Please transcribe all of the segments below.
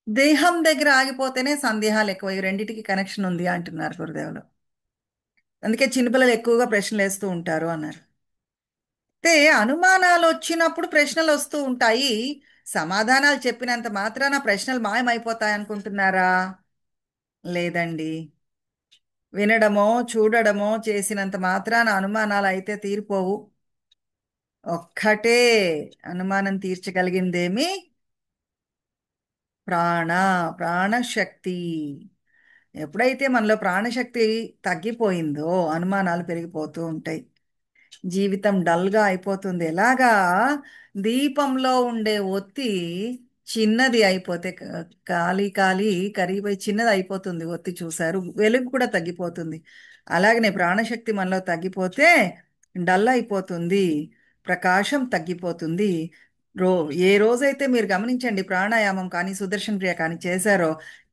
దేహం దగ్గర ఆగిపోతేనే సందేహాలు ఎక్కువ. ఈ రెండిటికి కనెక్షన్ ఉంది అంటున్నారు గురుదేవులు. అందుకే చిన్నపిల్లలు ఎక్కువగా ప్రశ్నలు వేస్తూ ఉంటారు అన్నారు. అయితే అనుమానాలు వచ్చినప్పుడు ప్రశ్నలు వస్తూ ఉంటాయి. సమాధానాలు చెప్పినంత మాత్రాన ప్రశ్నలు మాయమైపోతాయి అనుకుంటున్నారా? లేదండి. వినడమో చూడడమో చేసినంత మాత్రాన అనుమానాలు అయితే తీరిపోవు. ఒక్కటే అనుమానం తీర్చగలిగిందేమి ప్రాణ ప్రాణశక్తి. ఎప్పుడైతే మనలో ప్రాణశక్తి తగ్గిపోయిందో అనుమానాలు పెరిగిపోతూ ఉంటాయి. జీవితం డల్గా అయిపోతుంది. ఎలాగా దీపంలో ఉండే ఒత్తి చిన్నది అయిపోతే కాలి కాలి కరిగిపోయి చిన్నది అయిపోతుంది. ఒత్తి చూసారు, వెలుగు కూడా తగ్గిపోతుంది. అలాగనే ప్రాణశక్తి మనలో తగ్గిపోతే డల్ అయిపోతుంది, ప్రకాశం తగ్గిపోతుంది. రో ఏ రోజైతే మీరు గమనించండి ప్రాణాయామం కానీ సుదర్శన క్రియ కానీ చేశారో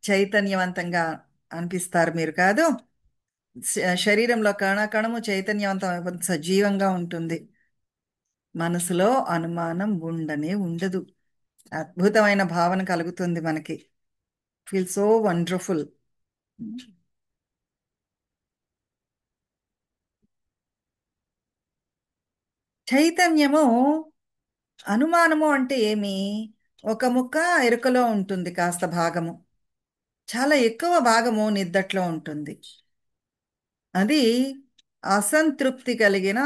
చైతన్యవంతంగా అనిపిస్తారు మీరు కాదు. శరీరంలో కణ కణము చైతన్యవంతం అయిపోతుంది, సజీవంగా ఉంటుంది. మనసులో అనుమానం ఉండనే ఉండదు. అద్భుతమైన భావన కలుగుతుంది మనకి. Feel so wonderful. చైతన్యము అనుమానము అంటే ఏమి? ఒక ముక్క ఎరుకలో ఉంటుంది, కాస్త భాగము. చాలా ఎక్కువ భాగము నిద్దట్లో ఉంటుంది. అది అసంతృప్తి కలిగిన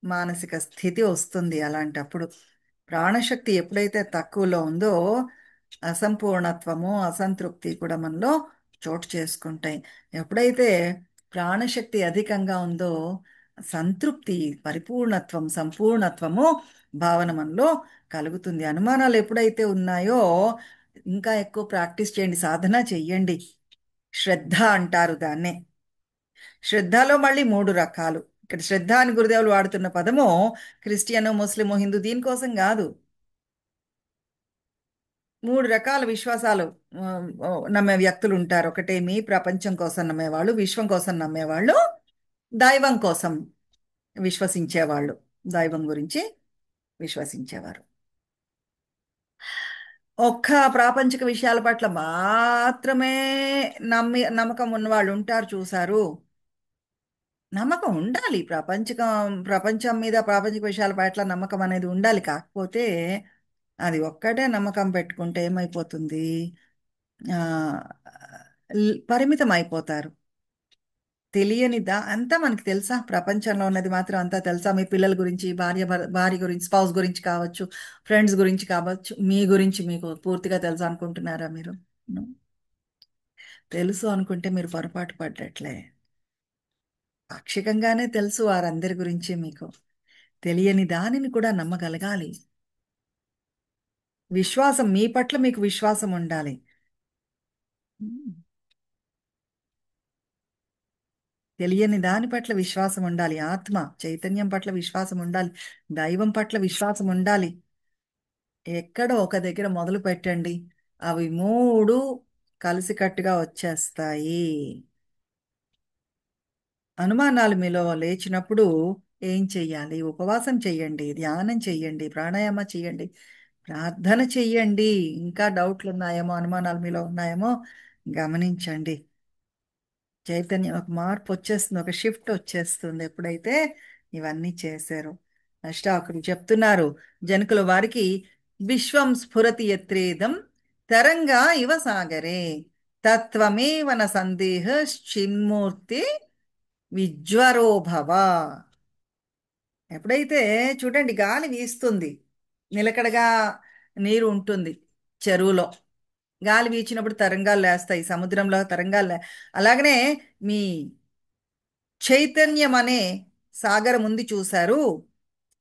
మానసిక స్థితి వస్తుంది. అలాంటప్పుడు ప్రాణశక్తి ఎప్పుడైతే తక్కువలో ఉందో అసంపూర్ణత్వము అసంతృప్తి కూడా మనలో చోటు చేసుకుంటాయి. ఎప్పుడైతే ప్రాణశక్తి అధికంగా ఉందో సంతృప్తి, పరిపూర్ణత్వం, సంపూర్ణత్వము భావన మనలో కలుగుతుంది. అనుమానాలు ఎప్పుడైతే ఉన్నాయో ఇంకా ఎక్కువ ప్రాక్టీస్ చేయండి, సాధన చెయ్యండి. శ్రద్ధ అంటారు దాన్నే. శ్రద్ధలో మళ్ళీ మూడు రకాలు. ఇక్కడ శ్రద్ధ అని గురుదేవులు వాడుతున్న పదము క్రిస్టియను, ముస్లిము, హిందూ దీనికోసం కాదు. మూడు రకాల విశ్వాసాలు ఆ, నమ్మే వ్యక్తులు ఉంటారు. ఒకటేమి ప్రపంచం కోసం నమ్మేవాళ్ళు, విశ్వం కోసం నమ్మేవాళ్ళు, దైవం కోసం విశ్వసించేవాళ్ళు. దైవం గురించి విశ్వసించేవారు. ఒక్క ప్రాపంచిక విషయాల పట్ల మాత్రమే నమ్మకం ఉన్నవాళ్ళు ఉంటారు చూసారు. నమ్మకం ఉండాలి. ప్రపంచం మీద ప్రాపంచిక విషయాల పట్ల నమ్మకం అనేది ఉండాలి. కాకపోతే అది ఒక్కటే నమ్మకం పెట్టుకుంటే ఏమైపోతుంది? ఆ, పరిమితం అయిపోతారు. తెలియనిదా అంతా మనకి తెలుసా? ప్రపంచంలో ఉన్నది మాత్రం అంతా తెలుసా? మీ పిల్లల గురించి, భార్య గురించి, స్పౌస్ గురించి కావచ్చు, ఫ్రెండ్స్ గురించి కావచ్చు, మీ గురించి మీకు పూర్తిగా తెలుసు అనుకుంటున్నారా మీరు? No. తెలుసు అనుకుంటే మీరు పొరపాటు పడ్డట్లే. పాక్షికంగానే తెలుసు వారందరి గురించి మీకు. తెలియని దానిని కూడా నమ్మగలగాలి. విశ్వాసం మీ పట్ల మీకు విశ్వాసం ఉండాలి. ఉమ్. తెలియని దాని పట్ల విశ్వాసం ఉండాలి. ఆత్మ చైతన్యం పట్ల విశ్వాసం ఉండాలి. దైవం పట్ల విశ్వాసం ఉండాలి. ఎక్కడో ఒక దగ్గర మొదలు పెట్టండి, అవి మూడు కలిసికట్టుగా వచ్చేస్తాయి. అనుమానాలు మీలో లేచినప్పుడు ఏం చెయ్యాలి? ఉపవాసం చెయ్యండి, ధ్యానం చెయ్యండి, ప్రాణాయామ చెయ్యండి, ప్రార్థన చెయ్యండి. ఇంకా డౌట్లు ఉన్నాయేమో, అనుమానాలు మీలో ఉన్నాయేమో గమనించండి. చైతన్యం ఒక మార్పు వచ్చేస్తుంది, ఒక షిఫ్ట్ వచ్చేస్తుంది ఎప్పుడైతే ఇవన్నీ చేశారు. అష్టావకులు చెప్తున్నారు జనకుల వారికి, విశ్వం స్ఫురతి యత్రేదం తరంగా ఇవ సాగరే తత్వమేవ న సందేహ చిన్మూర్తి విజ్వరో భవ. ఎప్పుడైతే చూడండి గాలి వీస్తుంది, నిలకడగా నీరు ఉంటుంది చెరువులో. గాలి వీచినప్పుడు తరంగాలు లేస్తాయి, సముద్రంలో తరంగాలు అలాగనే మీ చైతన్యం అనే సాగరం ఉంది చూశారు.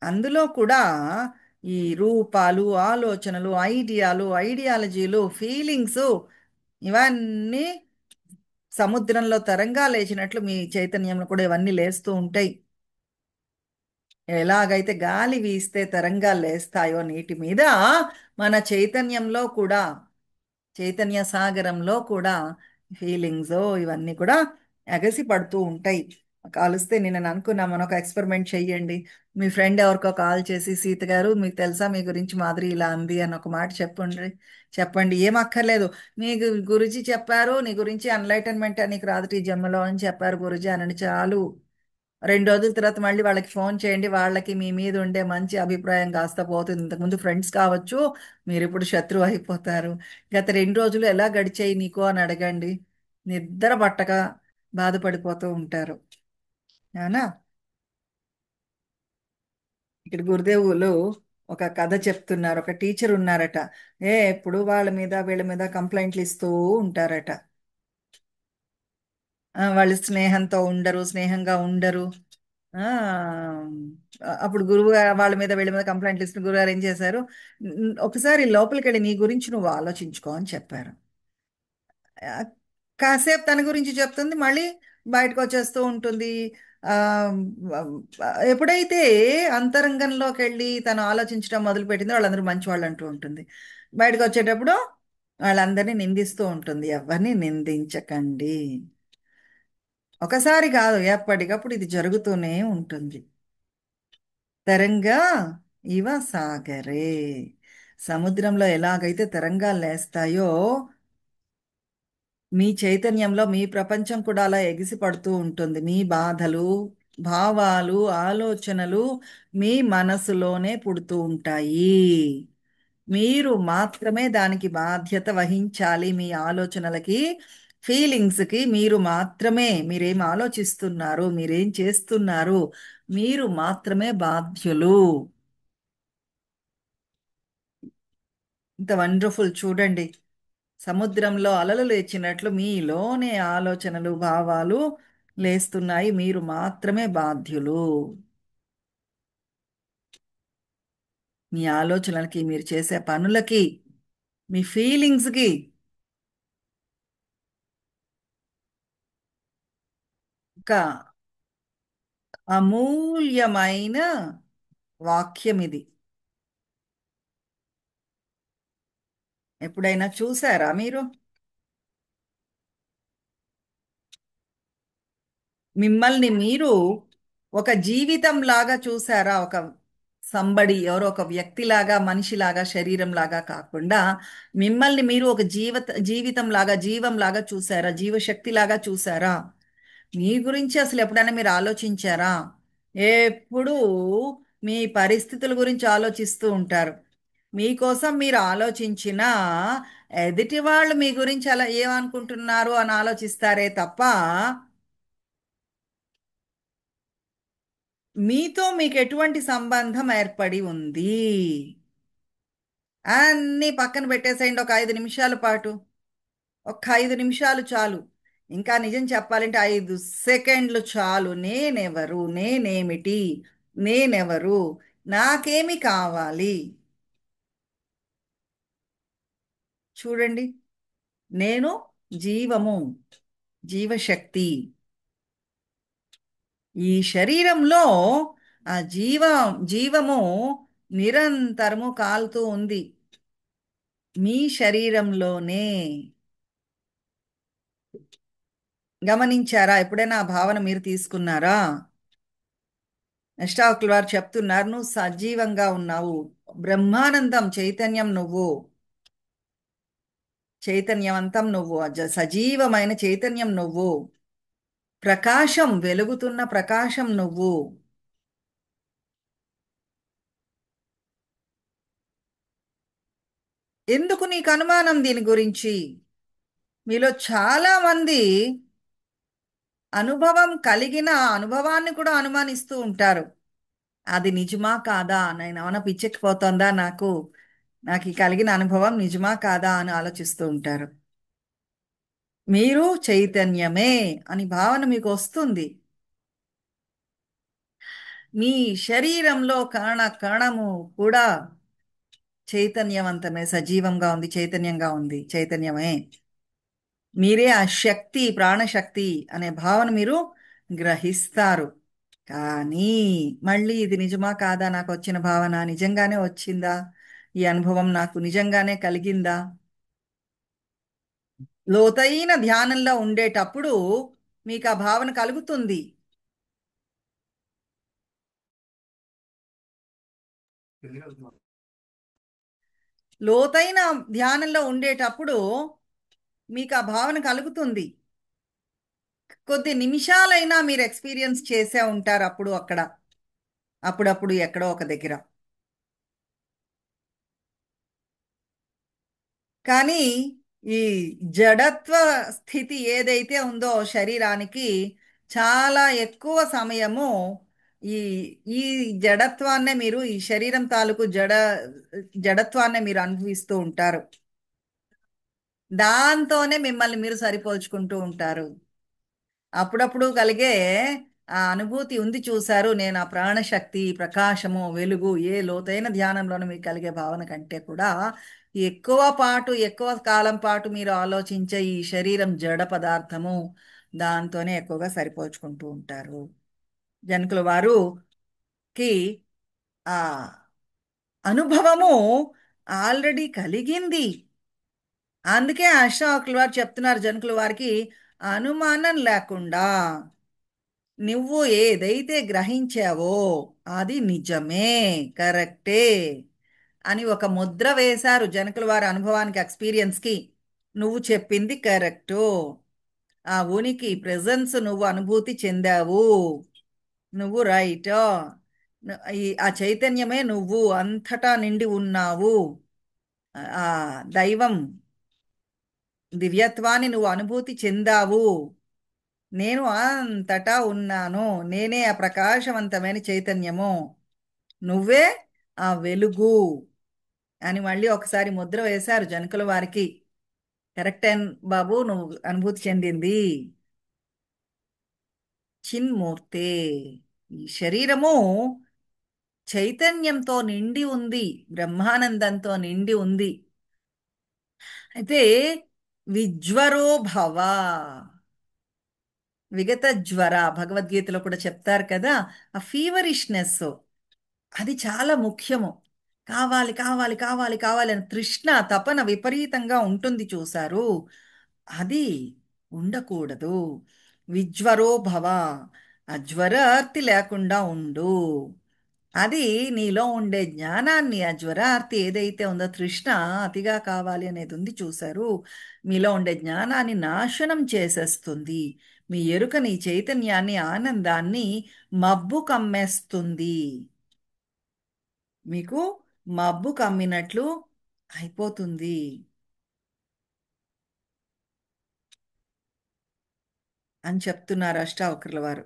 అందులో కూడా ఈ రూపాలు, ఆలోచనలు, ఐడియాలజీలు, ఫీలింగ్స్ ఇవన్నీ సముద్రంలో తరంగా లేచినట్లు మీ చైతన్యంలో కూడా ఇవన్నీ లేస్తూ ఉంటాయి. ఎలాగైతే గాలి వీస్తే తరంగాలు లేస్తాయో నీటి మీద, మన చైతన్యంలో కూడా, చైతన్య సాగరంలో కూడా ఫీలింగ్స్ ఇవన్నీ కూడా ఎగసి పడుతూ ఉంటాయి. కాలుస్తే నేను అనుకున్నా మనం ఒక ఎక్స్పెరిమెంట్ చెయ్యండి. మీ ఫ్రెండ్ ఎవరికో కాల్ చేసి సీత గారు మీకు తెలుసా మీ గురించి మాధురి ఇలా అంది అని ఒక మాట చెప్పండి. చెప్పండి, ఏం అక్కర్లేదు. మీ గురించి చెప్పారు, నీ గురించి అన్లైటన్మెంట్ నీకు రాదుటి ఈ జన్మలో అని చెప్పారు గురుజీ అనండి చాలు. 2 రోజుల తర్వాత మళ్ళీ వాళ్ళకి ఫోన్ చేయండి, వాళ్ళకి మీ మీద ఉండే మంచి అభిప్రాయం కాస్త పోతుంది. ఇంతకుముందు ఫ్రెండ్స్ కావచ్చు, మీరు ఇప్పుడు శత్రువు అయిపోతారు. గత 2 రోజులు ఎలా గడిచాయి నీకు అని అడగండి. నిద్ర పట్టక బాధపడిపోతూ ఉంటారు. అవునా? ఇక్కడ గురుదేవులు ఒక కథ చెప్తున్నారు. ఒక టీచర్ ఉన్నారట. ఎప్పుడు వాళ్ళ మీద వీళ్ళ మీద కంప్లైంట్లు ఇస్తూ ఉంటారట. వాళ్ళు స్నేహంతో ఉండరు, స్నేహంగా ఉండరు. ఆ అప్పుడు గురువు వాళ్ళ మీద వీళ్ళ మీద కంప్లైంట్లు ఇస్తున్న గురుగారు ఏం చేశారు? ఒకసారి లోపలికి వెళ్ళి నీ గురించి నువ్వు ఆలోచించుకో అని చెప్పారు. ఆ, కాసేపు తన గురించి చెప్తుంది, మళ్ళీ బయటకు వచ్చేస్తూ ఉంటుంది. ఆ ఎప్పుడైతే అంతరంగంలోకి వెళ్ళి తను ఆలోచించడం మొదలుపెట్టిందో వాళ్ళందరూ మంచి వాళ్ళు అంటూ ఉంటుంది. బయటకు వచ్చేటప్పుడు వాళ్ళందరినీ నిందిస్తూ ఉంటుంది. ఎవరిని నిందించకండి. ఒకసారి కాదు, ఎప్పటికప్పుడు ఇది జరుగుతూనే ఉంటుంది. తరంగా ఇవ సాగరే. సముద్రంలో ఎలాగైతే తరంగాలు లేస్తాయో మీ చైతన్యంలో మీ ప్రపంచం కూడా అలా ఎగిసి పడుతూ ఉంటుంది. మీ బాధలు, భావాలు, ఆలోచనలు మీ మనసులోనే పుడుతూ ఉంటాయి. మీరు మాత్రమే దానికి బాధ్యత వహించాలి. మీ ఆలోచనలకి, ఫీలింగ్స్కి మీరు మాత్రమే, మీరేం ఆలోచిస్తున్నారు, మీరేం చేస్తున్నారు, మీరు మాత్రమే బాధ్యులు. ఇంత వండర్ఫుల్ చూడండి. సముద్రంలో అలలు లేచినట్లు మీలోనే ఆలోచనలు, భావాలు లేస్తున్నాయి. మీరు మాత్రమే బాధ్యులు. మీ ఆలోచనలకి, మీరు చేసే పనులకి, మీ ఫీలింగ్స్కి. ఒక అమూల్యమైన వాక్యం ఇది. ఎప్పుడైనా చూసారా మీరు? మిమ్మల్ని మీరు ఒక జీవితం లాగా చూసారా? ఒక సంబడి, ఎవరో ఒక వ్యక్తిలాగా, మనిషిలాగా, శరీరం లాగా కాకుండా మిమ్మల్ని మీరు ఒక జీవితం లాగా, జీవం లాగా చూసారా? జీవశక్తి లాగా చూసారా? మీ గురించి అసలు ఎప్పుడైనా మీరు ఆలోచించారా? ఎప్పుడూ మీ పరిస్థితుల గురించి ఆలోచిస్తూ ఉంటారు. మీకోసం మీరు ఆలోచించినా ఎదుటి వాళ్ళు మీ గురించి అలా ఏమనుకుంటున్నారు అని ఆలోచిస్తారే తప్ప మీతో మీకు ఎటువంటి సంబంధం ఏర్పడి ఉంది అన్నీ పక్కన పెట్టేసేయండి ఒక 5 నిమిషాల పాటు. ఒక్క 5 నిమిషాలు చాలు. ఇంకా నిజం చెప్పాలంటే 5 సెకండ్లు చాలు. నేనెవరు, నేనేమిటి, నేనెవరు, నాకేమి కావాలి? చూడండి, నేను జీవము, జీవశక్తి. ఈ శరీరంలో ఆ జీవము నిరంతరము కాలుతూ ఉంది. మీ శరీరంలోనే. గమనించారా? ఎప్పుడైనా ఆ భావన మీరు తీసుకున్నారా? అష్టావకుల వారు చెప్తున్నారు, నువ్వు సజీవంగా ఉన్నావు. బ్రహ్మానందం చైతన్యం నువ్వు. చైతన్యవంతం నువ్వు. సజీవమైన చైతన్యం నువ్వు. ప్రకాశం, వెలుగుతున్న ప్రకాశం నువ్వు. ఎందుకు నీకు అనుమానం దీని గురించి? మీలో చాలా మంది అనుభవం కలిగిన అనుభవాన్ని కూడా అనుమానిస్తూ ఉంటారు. అది నిజమా కాదా, నేను ఏమైనా పిచ్చెక్కిపోతుందా, నాకు ఈ కలిగిన అనుభవం నిజమా కాదా అని ఆలోచిస్తూ ఉంటారు. మీరు చైతన్యమే అని భావన మీకు వస్తుంది. మీ శరీరంలో కణ కణము కూడా చైతన్యవంతమే, సజీవంగా ఉంది, చైతన్యంగా ఉంది, చైతన్యమే. మీరే ఆ శక్తి, ప్రాణశక్తి అనే భావన మీరు గ్రహిస్తారు. కానీ మళ్ళీ ఇది నిజమా కాదా, నాకు వచ్చిన భావన నిజంగానే వచ్చిందా, ఈ అనుభవం నాకు నిజంగానే కలిగిందా? లోతైన ధ్యానంలో ఉండేటప్పుడు మీకు ఆ భావన కలుగుతుంది. లోతైన ధ్యానంలో ఉండేటప్పుడు మీకు ఆ భావన కలుగుతుంది. కొద్ది నిమిషాలైనా మీరు ఎక్స్పీరియన్స్ చేసే ఉంటారు అప్పుడు అక్కడ, అప్పుడప్పుడు ఎక్కడో ఒక దగ్గర. కానీ ఈ జడత్వ స్థితి ఏదైతే ఉందో శరీరానికి, చాలా ఎక్కువ సమయము ఈ ఈ జడత్వాన్నే మీరు, ఈ శరీరం తాలూకు జడత్వాన్నే మీరు అనుభవిస్తూ ఉంటారు. దాంతోనే మిమ్మల్ని మీరు సరిపోల్చుకుంటూ ఉంటారు. అప్పుడప్పుడు కలిగే ఆ అనుభూతి ఉంది చూశారు, నేను ఆ ప్రాణశక్తి, ప్రకాశము, వెలుగు ఏ లోతైన ధ్యానంలోనూ మీకు కలిగే భావన కంటే కూడా ఎక్కువ కాలం పాటు మీరు ఆలోచించే ఈ శరీరం జడ పదార్థము, దాంతోనే ఎక్కువగా సరిపోల్చుకుంటూ ఉంటారు. జనకుల వారుకి ఆ అనుభవము ఆల్రెడీ కలిగింది. అందుకే అష్టావకుల వారు చెప్తున్నారు జనకుల వారికి, అనుమానం లేకుండా నువ్వు ఏదైతే గ్రహించావో అది నిజమే, కరెక్టే అని ఒక ముద్ర వేశారు జనకుల వారి అనుభవానికి, ఎక్స్పీరియన్స్కి. నువ్వు చెప్పింది కరెక్టు, ఆ ఉనికి ప్రెజెన్స్ నువ్వు అనుభూతి చెందావు, నువ్వు రైట్, ఆ చైతన్యమే నువ్వు అంతటా నిండి ఉన్నావు, ఆ దైవం దివ్యత్వాన్ని నువ్వు అనుభూతి చెందావు, నేను అంతటా ఉన్నాను, నేనే ఆ ప్రకాశవంతమైన చైతన్యము, నువ్వే ఆ వెలుగు అని మళ్ళీ ఒకసారి ముద్ర వేశారు జనకుల వారికి. కరెక్టే బాబు, నువ్వు అనుభూతి చెందింది చిన్మూర్తే. ఈ శరీరము చైతన్యంతో నిండి ఉంది, బ్రహ్మానందంతో నిండి ఉంది. అయితే విజ్వరో భవ, విగత జ్వర భగవద్గీతలో కూడా చెప్తారు కదా, ఆ ఫీవరిష్నెస్ అది చాలా ముఖ్యము. కావాలి కావాలి కావాలి కావాలి అని తృష్ణ, తపన విపరీతంగా ఉంటుంది చూశారు, అది ఉండకూడదు. విజ్వరో భవ, ఆ జ్వరార్తి లేకుండా ఉండు. అది నీలో ఉండే జ్ఞానాన్ని, ఆ జ్వరార్తి ఏదైతే ఉందో, తృష్ణ అతిగా కావాలి అనేది ఉంది చూశారు, మీలో ఉండే జ్ఞానాన్ని నాశనం చేసేస్తుంది. మీ ఎరుకని, చైతన్యాన్ని, ఆనందాన్ని మబ్బు కమ్మేస్తుంది. మీకు మబ్బు కమ్మినట్లు అయిపోతుంది అని చెప్తున్నారు అష్టావక్రుల వారు.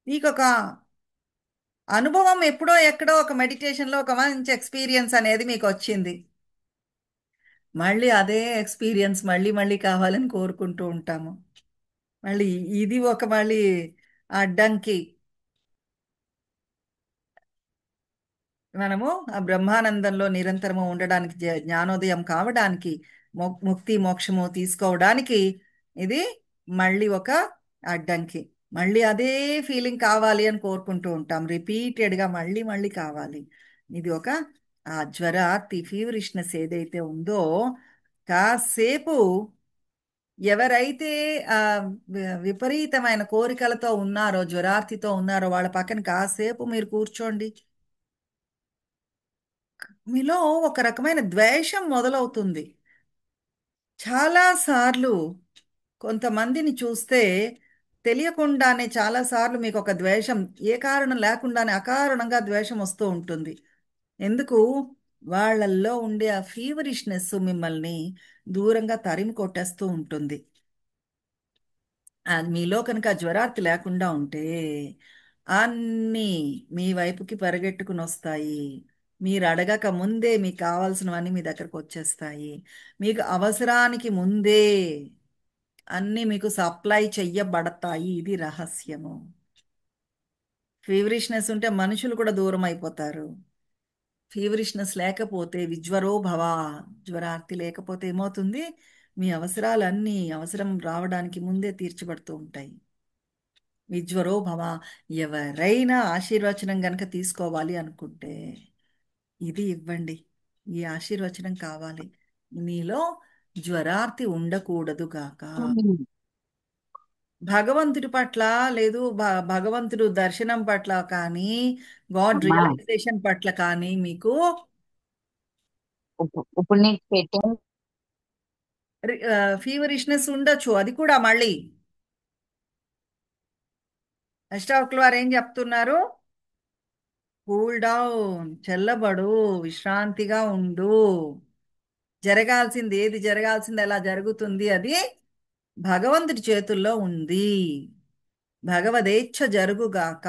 నీకొక అనుభవం ఎప్పుడో ఎక్కడో ఒక మెడిటేషన్లో ఒక మంచి ఎక్స్పీరియన్స్ అనేది మీకు వచ్చింది. మళ్ళీ అదే ఎక్స్పీరియన్స్ మళ్ళీ మళ్ళీ కావాలని కోరుకుంటూ ఉంటాము. మళ్ళీ ఇది ఒక మళ్ళీ అడ్డంకి. మనము ఆ బ్రహ్మానందంలో నిరంతరము ఉండడానికి, జ్ఞానోదయం కావడానికి, ముక్తి మోక్షము తీసుకోవడానికి ఇది మళ్ళీ ఒక అడ్డంకి. మళ్ళీ అదే ఫీలింగ్ కావాలి అని కోరుకుంటూ ఉంటాం, రిపీటెడ్గా మళ్ళీ మళ్ళీ కావాలి. ఇది ఒక ఆ జ్వరార్తి, ఫీవరిష్నెస్ ఏదైతే ఉందో, కాసేపు ఎవరైతే ఆ విపరీతమైన కోరికలతో ఉన్నారో, జ్వరార్తితో ఉన్నారో, వాళ్ళ పక్కన కాసేపు మీరు కూర్చోండి. మీలో ఒక రకమైన ద్వేషం మొదలవుతుంది. చాలాసార్లు కొంతమందిని చూస్తే తెలియకుండానే చాలాసార్లు మీకు ఒక ద్వేషం, ఏ కారణం లేకుండానే అకారణంగా ద్వేషం వస్తూ ఉంటుంది. ఎందుకు? వాళ్ళల్లో ఉండే ఆ ఫీవరిష్నెస్ మిమ్మల్ని దూరంగా తరిమి కొట్టేస్తూ ఉంటుంది. మీలో కనుక జ్వరార్తి లేకుండా ఉంటే అన్నీ మీ వైపుకి పరిగెట్టుకుని వస్తాయి. మీరు అడగక ముందే మీకు కావాల్సినవన్నీ మీ దగ్గరకు వచ్చేస్తాయి. మీకు అవసరానికి ముందే అన్నీ మీకు సప్లై చెయ్యబడతాయి. ఇది రహస్యము. ఫీవరిష్నెస్ ఉంటే మనుషులు కూడా దూరం అయిపోతారు. ఫీవరిష్నెస్ లేకపోతే, విజ్వరో భవ, జ్వరార్తి లేకపోతే ఏమవుతుంది? మీ అవసరాలన్నీ అవసరం రావడానికి ముందే తీర్చబడుతూ ఉంటాయి. విజ్వరో భవ. ఎవరైనా ఆశీర్వచనం గనక తీసుకోవాలి అనుకుంటే ఇది ఇవ్వండి, ఈ ఆశీర్వచనం కావాలి, నీలో జ్వరార్తి ఉండకూడదు గాక. భగవంతుడి పట్ల లేదు భగవంతుడు దర్శనం పట్ల కానీ గాడ్ అమ్మా, రియలైజేషన్ పట్ల కానీ మీకు ఇప్పుడు నీకు పెట్టాను. ఫీవరిష్నెస్ ఉండొచ్చు. అది కూడా మళ్ళీ అష్టావకుల వారు ఏం చెప్తున్నారు? కూల్ డౌన్, చల్లబడు, విశ్రాంతిగా ఉండు. జరగాల్సింది ఏది జరగాల్సింది ఎలా జరుగుతుంది, అది భగవంతుడి చేతుల్లో ఉంది. భగవదేచ్ఛ జరుగుగాక.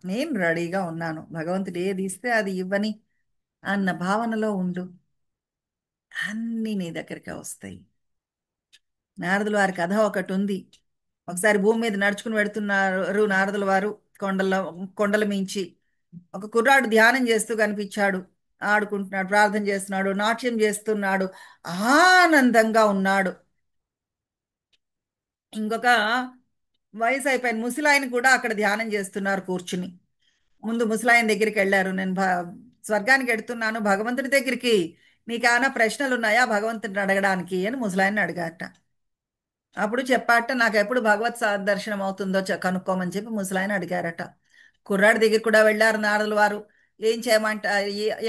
నేను రెడీగా ఉన్నాను, భగవంతుడు ఏది ఇస్తే అది ఇవ్వని అన్న భావనలో ఉండు. అన్నీ నీ దగ్గరికి వస్తాయి. నారదుల వారి కథ ఒకటి ఉంది. ఒకసారి భూమి మీద నడుచుకుని వెడుతున్నారు నారదుల వారు. కొండల కొండల మించి ఒక కుర్రాడు ధ్యానం చేస్తూ కనిపించాడు. ఆడుకుంటున్నాడు, ప్రార్థన చేస్తున్నాడు, నాట్యం చేస్తున్నాడు, ఆనందంగా ఉన్నాడు. ఇంకొక వయసు అయిపోయిన ముసలాయన కూడా అక్కడ ధ్యానం చేస్తున్నారు కూర్చుని. ముందు ముసలాయన దగ్గరికి వెళ్ళారు. నేను స్వర్గానికి వెడుతున్నాను భగవంతుడి దగ్గరికి, నీకేమైనా ప్రశ్నలు ఉన్నాయా భగవంతుడిని అడగడానికి అని ముసలాయన్ని అడిగాట. అప్పుడు చెప్పాట, నాకు ఎప్పుడు భగవత్ దర్శనం అవుతుందో కనుక్కోమని చెప్పి ముసలాయన అడిగారట. కుర్రాడి దగ్గర కూడా వెళ్ళారు నారదుల వారు. ఏం చేయమంట,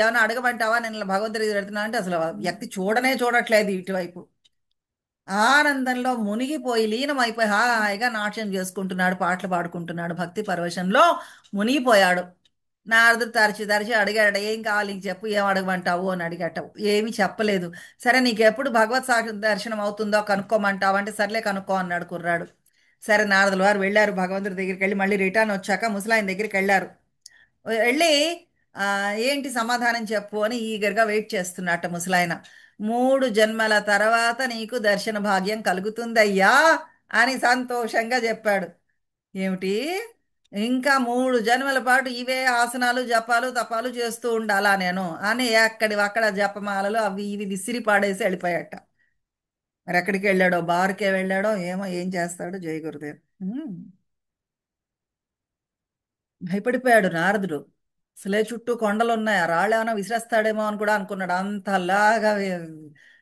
ఏమైనా అడగమంటావా, నేను ఇలా భగవంతుడి దగ్గర వెళ్తున్నా అంటే అసలు వ్యక్తి చూడనే చూడట్లేదు ఇటువైపు. ఆనందంలో మునిగిపోయి లీనమైపోయి హాయిగా నాట్యం చేసుకుంటున్నాడు, పాటలు పాడుకుంటున్నాడు, భక్తి పరవశంలో మునిగిపోయాడు. నారదుడు తరచి తరచి అడిగాడట, ఏం కావాలి నీకు చెప్పు, ఏం అడగమంటావు అని అడిగట. ఏమీ చెప్పలేదు. సరే నీకు ఎప్పుడు భగవత్ దర్శనం అవుతుందో కనుక్కోమంటావు అంటే, సర్లే కనుక్కో అన్నాడు కుర్రాడు. సరే నారదుల వారు వెళ్ళారు భగవంతుడి దగ్గరికి. వెళ్ళి మళ్ళీ రిటర్న్ వచ్చాక ముసలాయన దగ్గరికి వెళ్ళారు. వెళ్ళి ఆ, ఏంటి సమాధానం చెప్పు అని ఈగర్గా వెయిట్ చేస్తున్నట్ట ముసలాయన. 3 జన్మల తర్వాత నీకు దర్శన భాగ్యం కలుగుతుందయ్యా అని సంతోషంగా చెప్పాడు. ఏమిటి, ఇంకా 3 జన్మల పాటు ఇవే ఆసనాలు జపాలు తపాలు చేస్తూ ఉండాలా నేను అని ఎక్కడి అక్కడ జపమాలలు అవి ఇవి విసిరి పాడేసి వెళ్ళిపోయాట. మరి ఎక్కడికి వెళ్ళాడో, బార్కే వెళ్ళాడో ఏమో, ఏం చేస్తాడో జయ గురుదేవ్. భయపడిపోయాడు నారదుడు. అసలే చుట్టూ కొండలు ఉన్నాయి, ఆ రాళ్ళు ఏమైనా విసిరేస్తాడేమో అని కూడా అనుకున్నాడు. అంతలాగా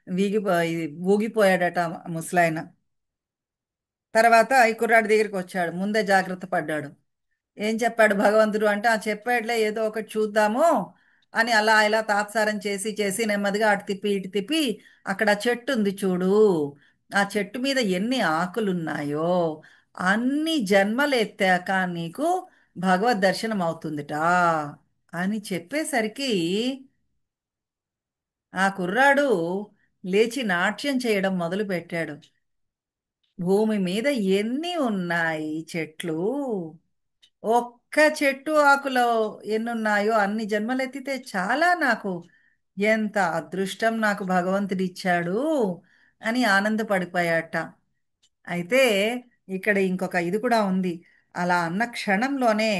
ఇది ఊగిపోయాడట ముసలాయన. తర్వాత ఈ కుర్రాడి దగ్గరికి వచ్చాడు. ముందే జాగ్రత్త పడ్డాడు. ఏం చెప్పాడు భగవంతుడు అంటే, ఆ చెప్పాడులే ఏదో ఒకటి చూద్దాము అని అలా ఇలా తాత్సారం చేసి చేసి నెమ్మదిగా అటు తిప్పి ఇటు తిప్పి, అక్కడ చెట్టు ఉంది చూడు, ఆ చెట్టు మీద ఎన్ని ఆకులున్నాయో అన్ని జన్మలు ఎత్తాక నీకు భగవద్ దర్శనం అవుతుందిట అని చెప్పేసరికి ఆ కుర్రాడు లేచి నాట్యం చేయడం మొదలు పెట్టాడు. భూమి మీద ఎన్ని ఉన్నాయి చెట్లు, ఒక్క చెట్టు ఆకులో ఎన్నున్నాయో అన్ని జన్మలెత్తితే చాలా నాకు, ఎంత అదృష్టం నాకు భగవంతుడిచ్చాడు అని ఆనందపడిపోయాట. అయితే ఇక్కడ ఇంకొక ఇది కూడా ఉంది. అలా అన్న క్షణంలోనే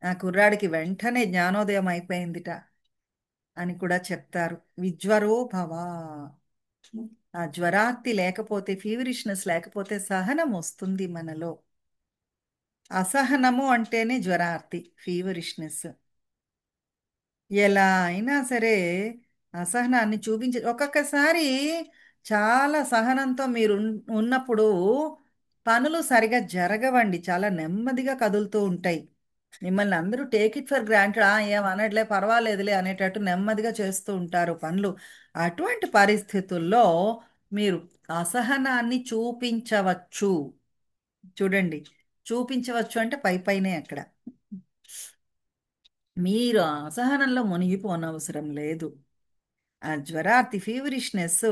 ఆ కుర్రాడికి వెంటనే జ్ఞానోదయం అయిపోయిందిట అని కూడా చెప్తారు. విజ్వరో భవ. ఆ జ్వరార్తి లేకపోతే, ఫీవరిష్నెస్ లేకపోతే సహనం వస్తుంది మనలో. అసహనము అంటేనే జ్వరార్తి, ఫీవరిష్నెస్. ఎలా అయినా సరే అసహనాన్ని ఒక్కొక్కసారి చాలా సహనంతో మీరు ఉన్నప్పుడు పనులు సరిగా జరగవండి, చాలా నెమ్మదిగా కదులుతూ ఉంటాయి. మిమ్మల్ని అందరూ టేక్ ఇట్ ఫర్ గ్రాంటెడ్, ఏం అనట్లే పర్వాలేదులే అనేటట్టు నెమ్మదిగా చేస్తూ ఉంటారు పనులు. అటువంటి పరిస్థితుల్లో మీరు అసహనాన్ని చూపించవచ్చు. చూడండి, చూపించవచ్చు అంటే పై పైనే అక్కడ. మీరు ఆ అసహనంలో మునిగిపోనవసరం లేదు. ఆ జ్వరార్తి, ఫీవరిష్నెస్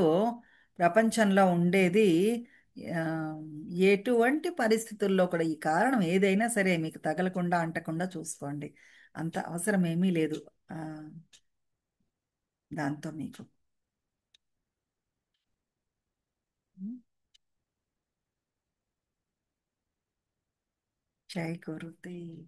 ప్రపంచంలో ఉండేది ఆ, ఎటువంటి పరిస్థితుల్లో కూడా, ఈ కారణం ఏదైనా సరే మీకు తగలకుండా అంటకుండా చూసుకోండి. అంత అవసరం ఏమీ లేదు ఆ, దాంతో మీకు. జై గురుదేవ్.